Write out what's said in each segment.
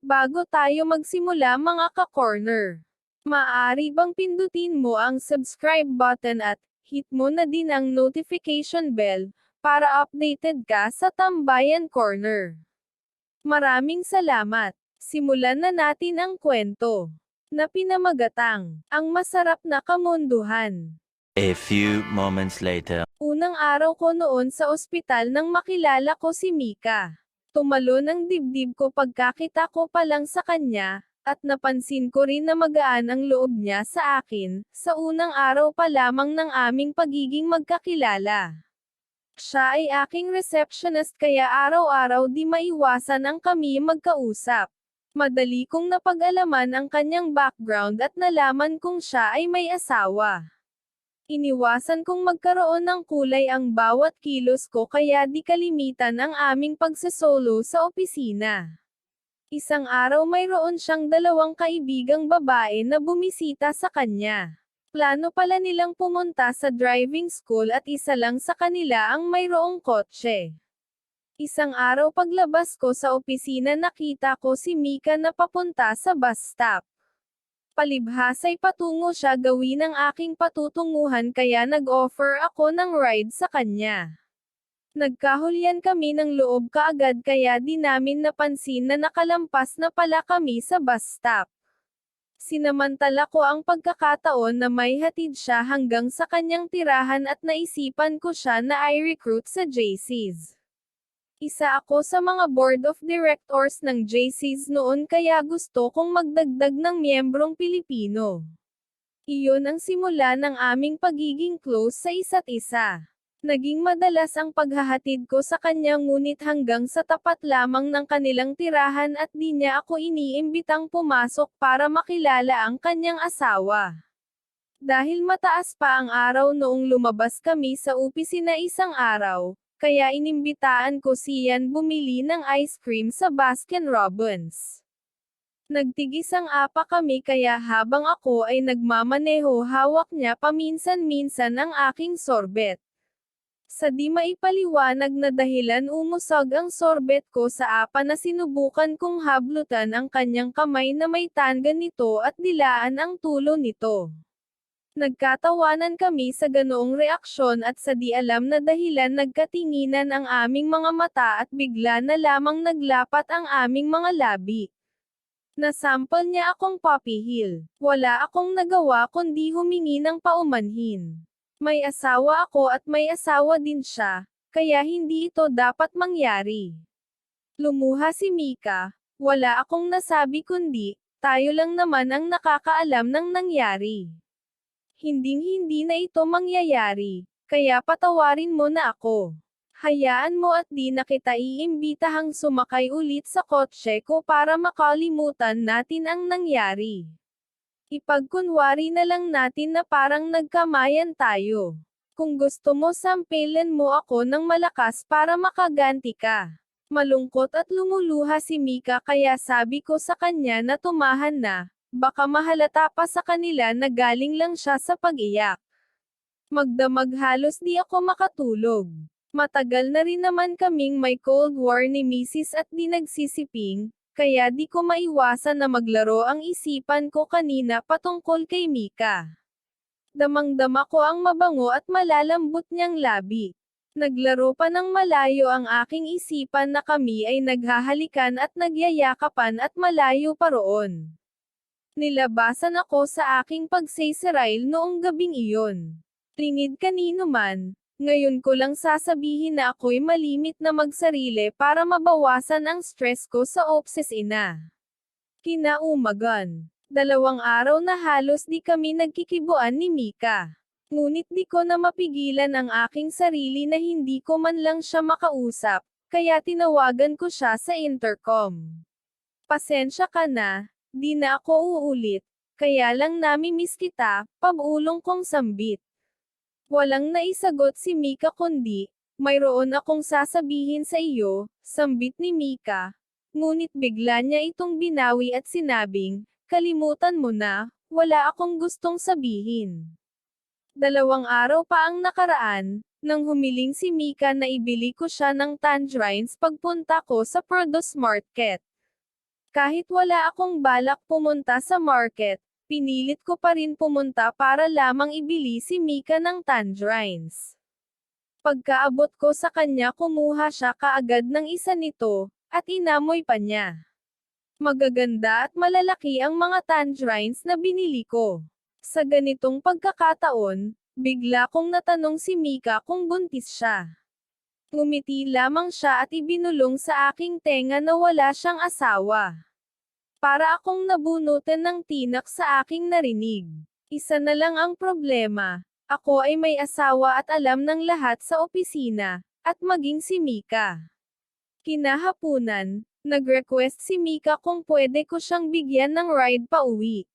Bago tayo magsimula mga ka-corner, maaari bang pindutin mo ang subscribe button at hit mo na din ang notification bell para updated ka sa Tambayan Corner. Maraming salamat. Simulan na natin ang kwento na pinamagatang Ang Masarap na Kamunduhan. A few moments later. Unang araw ko noon sa ospital nang makilala ko si Mika. Tumalon ang dibdib ko pagkakita ko pa lang sa kanya, at napansin ko rin na magaan ang loob niya sa akin, sa unang araw pa lamang ng aming pagiging magkakilala. Siya ay aking receptionist kaya araw-araw di maiwasan ang kami magkausap. Madali kong napag-alaman ang kanyang background at nalaman kong siya ay may asawa. Iniwasan kong magkaroon ng kulay ang bawat kilos ko kaya di kalimitan ang aming pagsesolo sa opisina. Isang araw mayroon siyang dalawang kaibigang babae na bumisita sa kanya. Plano pala nilang pumunta sa driving school at isa lang sa kanila ang mayroong kotse. Isang araw paglabas ko sa opisina nakita ko si Mika na papunta sa bus stop. Palibhasa'y patungo siya gawin ang aking patutunguhan kaya nag-offer ako ng ride sa kanya. Nagkahulyan kami ng loob kaagad kaya di namin napansin na nakalampas na pala kami sa bus stop. Sinamantala ko ang pagkakataon na may hatid siya hanggang sa kanyang tirahan at naisipan ko siya na i-recruit sa JC's. Isa ako sa mga board of directors ng JC's noon kaya gusto kong magdagdag ng miyembrong Pilipino. Iyon ang simula ng aming pagiging close sa isa't isa. Naging madalas ang paghahatid ko sa kanya ngunit hanggang sa tapat lamang ng kanilang tirahan at di niya ako iniimbitang pumasok para makilala ang kanyang asawa. Dahil mataas pa ang araw noong lumabas kami sa opisina isang araw, kaya inimbitaan ko siyan bumili ng ice cream sa Baskin Robbins. Nagtigisang apa kami kaya habang ako ay nagmamaneho hawak niya paminsan-minsan ang aking sorbet. Sa di maipaliwanag na dahilan umusog ang sorbet ko sa apa na sinubukan kong hablutan ang kanyang kamay na may tangga nito at dilaan ang tulo nito. Nagkatawanan kami sa ganoong reaksyon at sa di alam na dahilan nagkatinginan ang aming mga mata at bigla na lamang naglapat ang aming mga labi. Nasampal niya akong puppy heel. Wala akong nagawa kundi humingi ng paumanhin. May asawa ako at may asawa din siya, kaya hindi ito dapat mangyari. Lumuha si Mika, wala akong nasabi kundi, tayo lang naman ang nakakaalam ng nangyari. Hinding-hindi na ito mangyayari, kaya patawarin mo na ako. Hayaan mo at di na kita iimbitahang sumakay ulit sa kotse ko para makalimutan natin ang nangyari. Ipagkunwari na lang natin na parang nagkamayan tayo. Kung gusto mo sampilin mo ako ng malakas para makaganti ka. Malungkot at lumuluha si Mika kaya sabi ko sa kanya na tumahan na. Baka mahalata pa sa kanila na galing lang siya sa pag-iyak. Magdamag halos di ako makatulog. Matagal na rin naman kaming may cold war ni Mrs. at di nagsisiping, kaya di ko maiwasan na maglaro ang isipan ko kanina patungkol kay Mika. Damang-dama ko ang mabango at malalambot niyang labi. Naglaro pa ng malayo ang aking isipan na kami ay naghahalikan at nagyayakapan at malayo pa roon. Nilabasan ako sa aking pagsisirail noong gabing iyon. Tingid kanino man, ngayon ko lang sasabihin na ako'y malimit na magsarili para mabawasan ang stress ko sa opisina. Kinaumagan. 2 araw na halos di kami nagkikibuan ni Mika. Ngunit di ko na mapigilan ang aking sarili na hindi ko man lang siya makausap, kaya tinawagan ko siya sa intercom. Pasensya ka na. Di na ako uulit, kaya lang namimiss kita, pabulong kong sambit. Walang naisagot si Mika kundi, mayroon akong sasabihin sa iyo, sambit ni Mika. Ngunit bigla niya itong binawi at sinabing, kalimutan mo na, wala akong gustong sabihin. 2 araw pa ang nakaraan, nang humiling si Mika na ibili ko siya ng tangerines pagpunta ko sa produce market. Kahit wala akong balak pumunta sa market, pinilit ko pa rin pumunta para lamang ibili si Mika ng tangerines. Pagkaabot ko sa kanya kumuha siya kaagad ng isa nito, at inamoy pa niya. Magaganda at malalaki ang mga tangerines na binili ko. Sa ganitong pagkakataon, bigla kong natanong si Mika kung buntis siya. Ngumiti lamang siya at ibinulong sa aking tenga na wala siyang asawa. Para akong nabunutan ng tinak sa aking narinig. Isa na lang ang problema, ako ay may asawa at alam ng lahat sa opisina, at maging si Mika. Kinahapunan, nag-request si Mika kung pwede ko siyang bigyan ng ride pa uwi.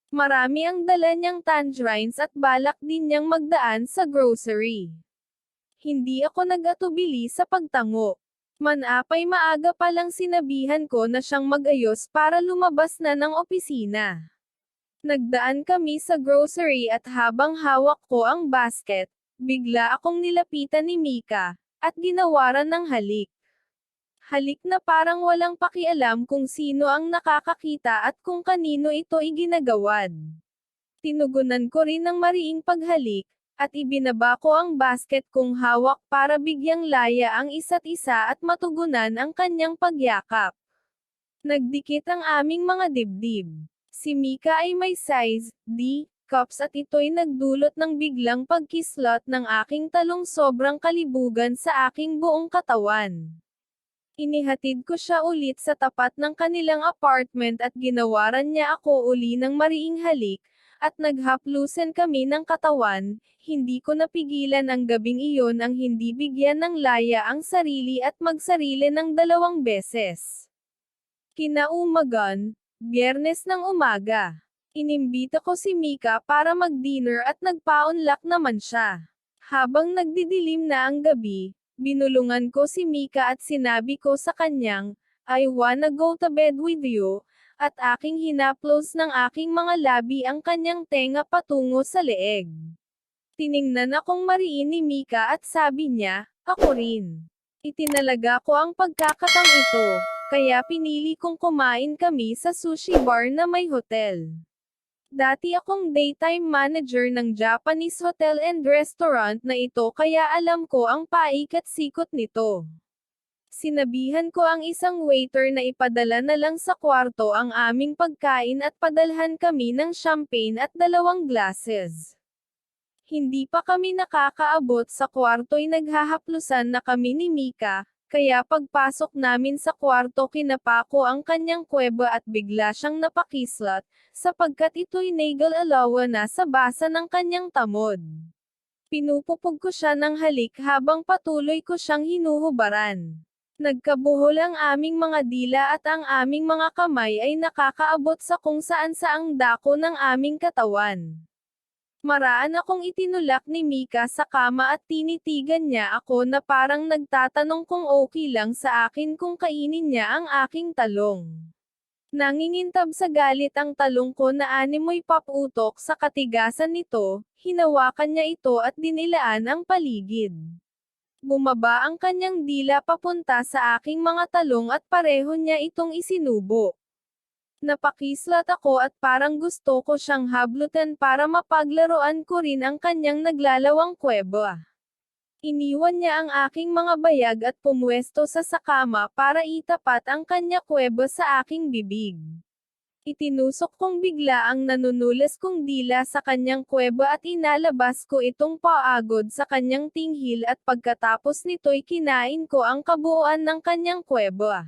Marami ang dala niyang tangerines at balak din niyang magdaan sa grocery. Hindi ako nag-atubili sa pagtango. Manapay maaga pa lang sinabihan ko na siyang mag-ayos para lumabas na ng opisina. Nagdaan kami sa grocery at habang hawak ko ang basket, bigla akong nilapitan ni Mika, at ginawaran ng halik. Halik na parang walang pakialam kung sino ang nakakakita at kung kanino ito iginagawad. Tinugunan ko rin ng mariing paghalik, at ibinaba ko ang basket kong hawak para bigyang laya ang isa't isa at matugunan ang kanyang pagyakap. Nagdikit ang aming mga dibdib. Si Mika ay may size D cups at ito'y nagdulot ng biglang pagkislot ng aking talong sobrang kalibugan sa aking buong katawan. Inihatid ko siya ulit sa tapat ng kanilang apartment at ginawaran niya ako uli ng mariing halik, at naghaplusan kami ng katawan. Hindi ko napigilan ang gabing iyon ang hindi bigyan ng laya ang sarili at magsarili ng 2 beses. Kinaumagan, Biyernes ng umaga. Inimbita ko si Mika para mag-dinner at nagpaunlak naman siya. Habang nagdidilim na ang gabi, binulungan ko si Mika at sinabi ko sa kanyang, I wanna go to bed with you, at aking hinaplos ng aking mga labi ang kanyang tenga patungo sa leeg. Tiningnan akong mariin ni Mika at sabi niya, ako rin. Itinalaga ko ang pagkakataong ito, kaya pinili kong kumain kami sa sushi bar na may hotel. Dati akong daytime manager ng Japanese hotel and restaurant na ito kaya alam ko ang paikot-sikot nito. Sinabihan ko ang isang waiter na ipadala na lang sa kwarto ang aming pagkain at padalhan kami ng champagne at 2 glasses. Hindi pa kami nakakaabot sa kwarto'y naghahaplusan na kami ni Mika, kaya pagpasok namin sa kwarto kinapako ang kanyang kuweba at bigla siyang napakislat, sapagkat ito'y nagal-alawa na sa basa ng kanyang tamod. Pinupupog ko siya ng halik habang patuloy ko siyang hinuhubaran. Nagkabuhol ang aming mga dila at ang aming mga kamay ay nakakaabot sa kung saan saang dako ng aming katawan. Maraan akong itinulak ni Mika sa kama at tinitigan niya ako na parang nagtatanong kung okay lang sa akin kung kainin niya ang aking talong. Nangingintab sa galit ang talong ko na animoy paputok sa katigasan nito, hinawakan niya ito at dinilaan ang paligid. Bumaba ang kanyang dila papunta sa aking mga talong at pareho niya itong isinubo. Napakislat ako at parang gusto ko siyang hablutan para mapaglaruan ko rin ang kanyang naglalawang kuweba. Iniwan niya ang aking mga bayag at pumwesto sa sakama para itapat ang kanya kuweba sa aking bibig. Itinusok kong bigla ang nanunulas kong dila sa kanyang kuweba at inalabas ko itong paagod sa kanyang tinghil at pagkatapos nito'y kinain ko ang kabuuan ng kanyang kuweba.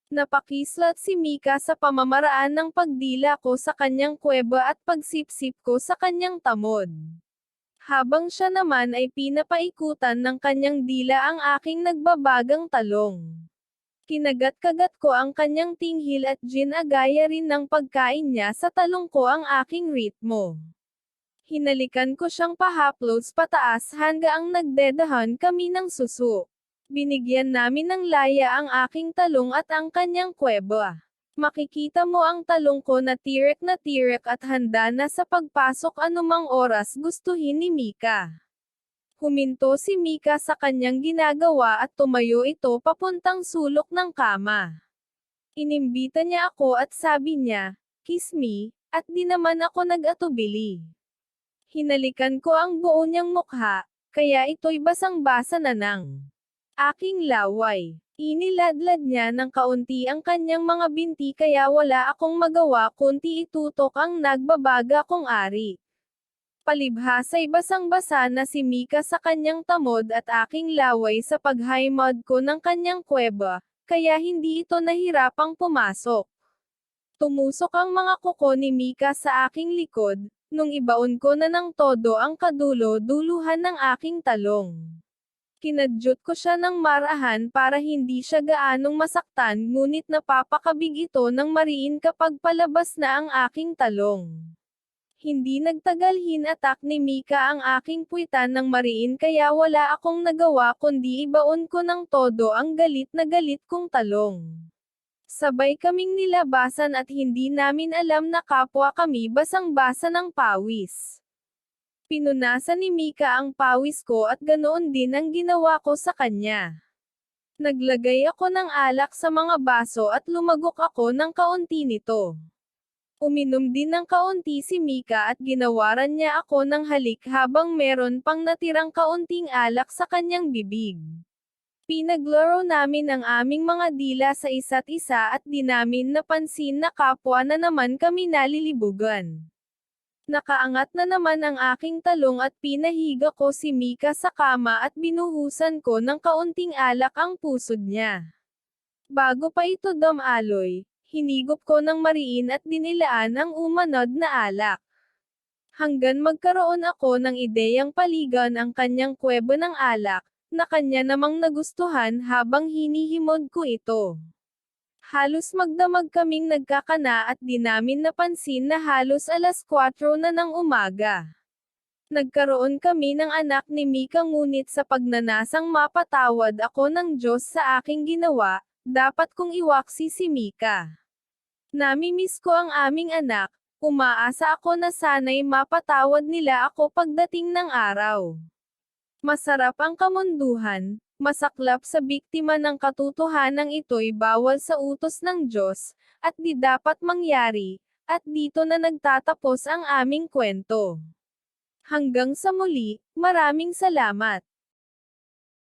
Napakislat si Mika sa pamamaraan ng pagdila ko sa kanyang kuweba at pagsipsip ko sa kanyang tamod. Habang siya naman ay pinapaikutan ng kanyang dila ang aking nagbabagang talong. Kinagat-kagat ko ang kanyang tinghil at ginagaya rin ng pagkain niya sa talong ko ang aking ritmo. Hinalikan ko siyang pahaplos pataas hanggang nagdedahan kami ng suso. Binigyan namin ng laya ang aking talong at ang kanyang kuweba. Makikita mo ang talong ko na tirek at handa na sa pagpasok anumang oras gustuhin ni Mika. Huminto si Mika sa kanyang ginagawa at tumayo ito papuntang sulok ng kama. Inimbita niya ako at sabi niya, "Kiss me," at di naman ako nag-atubili. Hinalikan ko ang buo niyang mukha, kaya ito'y basang-basa na ng aking laway. Iniladlad niya ng kaunti ang kanyang mga binti kaya wala akong magawa kundi itutok ang nagbabaga kong ari. Palibhasa'y basang-basa na si Mika sa kanyang tamod at aking laway sa pag-high-mud ko ng kanyang kuweba, kaya hindi ito nahirapang pumasok. Tumusok ang mga kuko ni Mika sa aking likod, nung ibaon ko na ng todo ang kadulo-duluhan ng aking talong. Kinadyot ko siya ng marahan para hindi siya gaanong masaktan ngunit napapakabig ito ng mariin kapag palabas na ang aking talong. Hindi nagtagal hinatak ni Mika ang aking puwitan ng mariin kaya wala akong nagawa kundi ibaon ko ng todo ang galit na galit kong talong. Sabay kaming nilabasan at hindi namin alam na kapwa kami basang-basa ng pawis. Pinunasan ni Mika ang pawis ko at ganoon din ang ginawa ko sa kanya. Naglagay ako ng alak sa mga baso at lumagok ako ng kaunti nito. Uminom din ng kaunti si Mika at ginawaran niya ako ng halik habang meron pang natirang kaunting alak sa kanyang bibig. Pinaglaro namin ang aming mga dila sa isa't isa at di namin napansin na kapwa na naman kami nalilibugan. Nakaangat na naman ang aking talong at pinahiga ko si Mika sa kama at binuhusan ko ng kaunting alak ang pusod niya. Bago pa ito damaloy, hinigop ko ng mariin at dinilaan ang umanod na alak. Hanggang magkaroon ako ng ideyang paligan ang kanyang kuweba ng alak, na kanya namang nagustuhan habang hinihimod ko ito. Halos magdamag kaming nagkakana at di namin napansin na halos 4:00 na ng umaga. Nagkaroon kami ng anak ni Mika ngunit sa pagnanasang mapatawad ako ng Diyos sa aking ginawa, dapat kong iwaksi si Mika. Namimiss ko ang aming anak, umaasa ako na sana'y mapatawad nila ako pagdating ng araw. Masarap ang kamunduhan, masaklap sa biktima ng katotohanang ito'y bawal sa utos ng Diyos, at di dapat mangyari, at dito na nagtatapos ang aming kwento. Hanggang sa muli, maraming salamat.